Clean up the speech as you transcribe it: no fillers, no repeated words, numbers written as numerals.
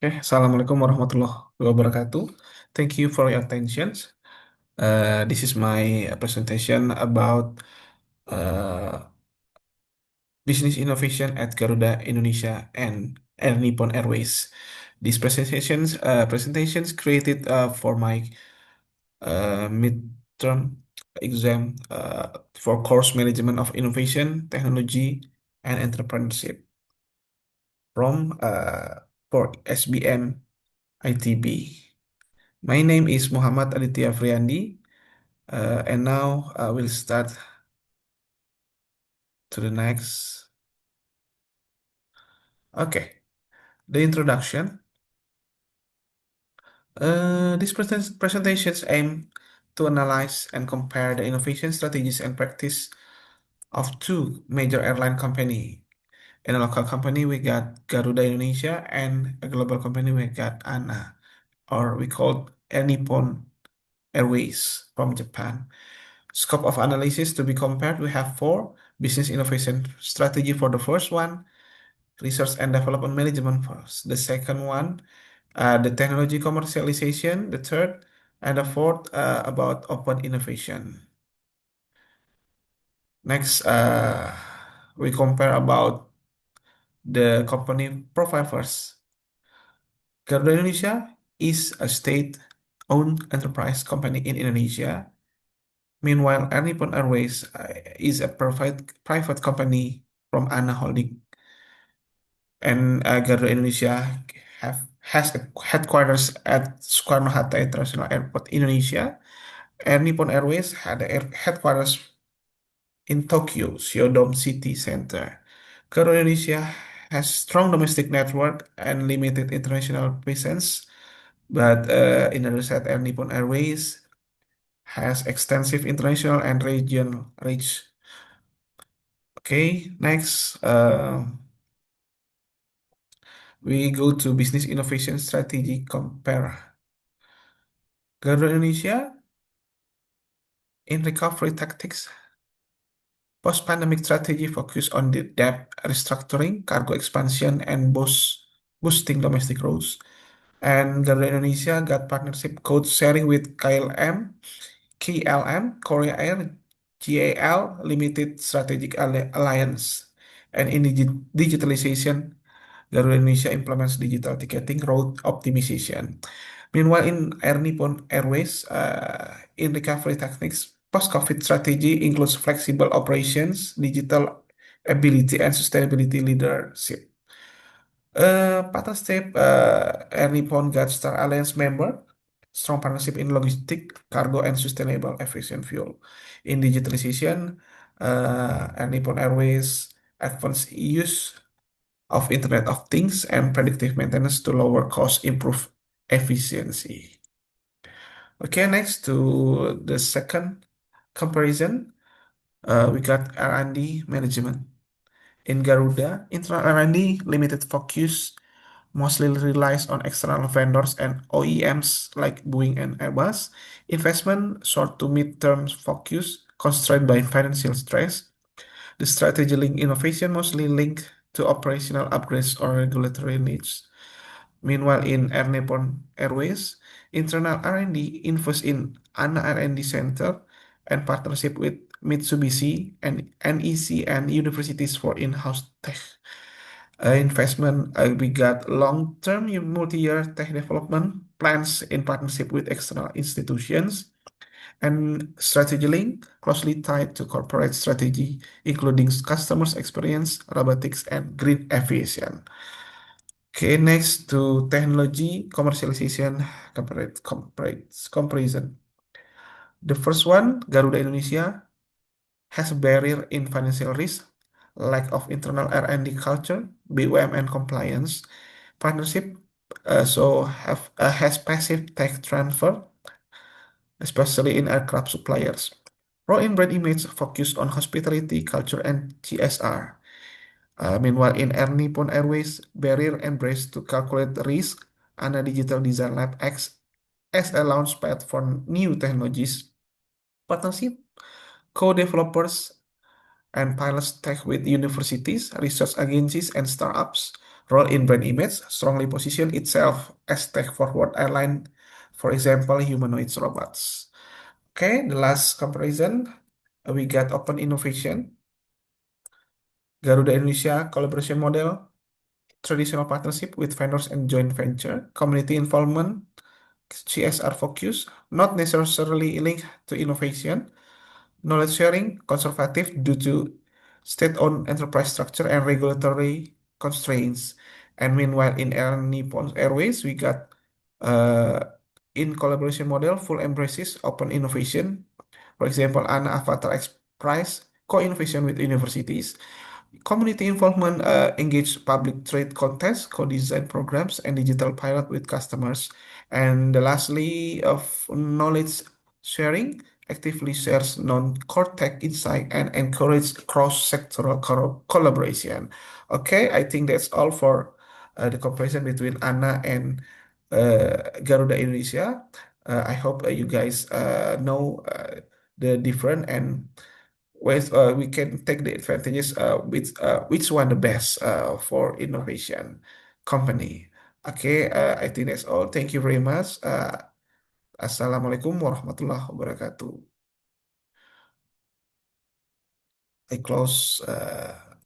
Assalamualaikum warahmatullahi wabarakatuh. Thank you for your attention. This is my presentation about uh, business innovation at Garuda Indonesia and Air Nippon Airways. These presentations created for my midterm exam for course management of innovation, technology, and entrepreneurship from for SBM ITB. My name is Muhammad Aditya Friandi, and now I will start to the next. Okay, the introduction. These presentations aim to analyze and compare the innovation strategies and practice of two major airline company. In a local company, we got Garuda Indonesia, and a global company, we got ANA, or we call Air Nippon Airways from Japan. Scope of analysis to be compared, we have four: business innovation strategy for the first one, research and development management for the second one, the technology commercialization, the third, and the fourth about open innovation. Next, we compare about the company profile first. Garuda Indonesia is a state-owned enterprise company in Indonesia. Meanwhile, Air Nippon Airways is a private company from ANA Holding, and Garuda Indonesia has a headquarters at Soekarno-Hatta International Airport, Indonesia. Air Nippon Airways had a headquarters in Tokyo, Shodom City Center. Garuda Indonesia has strong domestic network and limited international presence, but in other side, Air Nippon Airways has extensive international and regional reach. Okay, next, we go to business innovation strategy compare. Garuda Indonesia in recovery tactics, post-pandemic strategy focus on the debt restructuring, cargo expansion, and boosting domestic growth. And Garuda Indonesia got partnership code sharing with KLM, Korea Air, GAL, Limited Strategic Alliance. And in digitalization, Garuda Indonesia implements digital ticketing route optimization. Meanwhile, in Air Nippon Airways, in recovery techniques, post-COVID strategy includes flexible operations, digital ability, and sustainability leadership. Partnership, Air Nippon got Star Alliance member, strong partnership in logistic, cargo, and sustainable efficient fuel. In digitalization, Air Nippon Airways advanced use of Internet of Things and predictive maintenance to lower cost, improve efficiency. Okay, next to the second comparison, we got R&D management. In Garuda, internal R&D limited focus, mostly relies on external vendors and OEMs like Boeing and Airbus. Investment short to mid-term focus, constrained by financial stress. The strategy link innovation mostly linked to operational upgrades or regulatory needs. Meanwhile, in Air Nippon Airways, internal R&D invests in ANA R&D Center and partnership with Mitsubishi and NEC and universities for in-house tech investment. We got long-term multi-year tech development plans in partnership with external institutions, and strategy link closely tied to corporate strategy, including customers experience, robotics, and green aviation. Okay, next to technology commercialization comparison. The first one, Garuda Indonesia, has a barrier in financial risk, lack of internal R&D culture, BUMN compliance, partnership, has passive tech transfer, especially in aircraft suppliers. Raw in brand image focused on hospitality, culture, and CSR. Meanwhile, in Air Nippon Airways, barrier embrace to calculate risk, and a digital design lab acts as a launchpad for new technologies. Partnership, co-developers and pilots tech with universities, research agencies, and startups role in brand image, strongly position itself as tech-forward airline, for example, humanoid robots. Okay, the last comparison, we got open innovation, Garuda Indonesia collaboration model, traditional partnership with vendors and joint venture, community involvement, CSR focus, not necessarily linked to innovation, knowledge sharing, conservative due to state-owned enterprise structure and regulatory constraints. And meanwhile, in Air Nippon Airways, we got uh, in collaboration model, full embraces open innovation. For example, ANA Avatar X Prize, co-innovation with universities, community involvement, engage public trade contests, co-design programs, and digital pilot with customers. And lastly, of knowledge sharing, actively shares non-core tech insight and encourage cross-sectoral collaboration. Okay, I think that's all for the comparison between ANA and Garuda Indonesia. I hope you guys know the different and with we can take the advantages which one the best for innovation company. Okay, I think that's all. Thank you very much. Assalamualaikum warahmatullahi wabarakatuh. I close.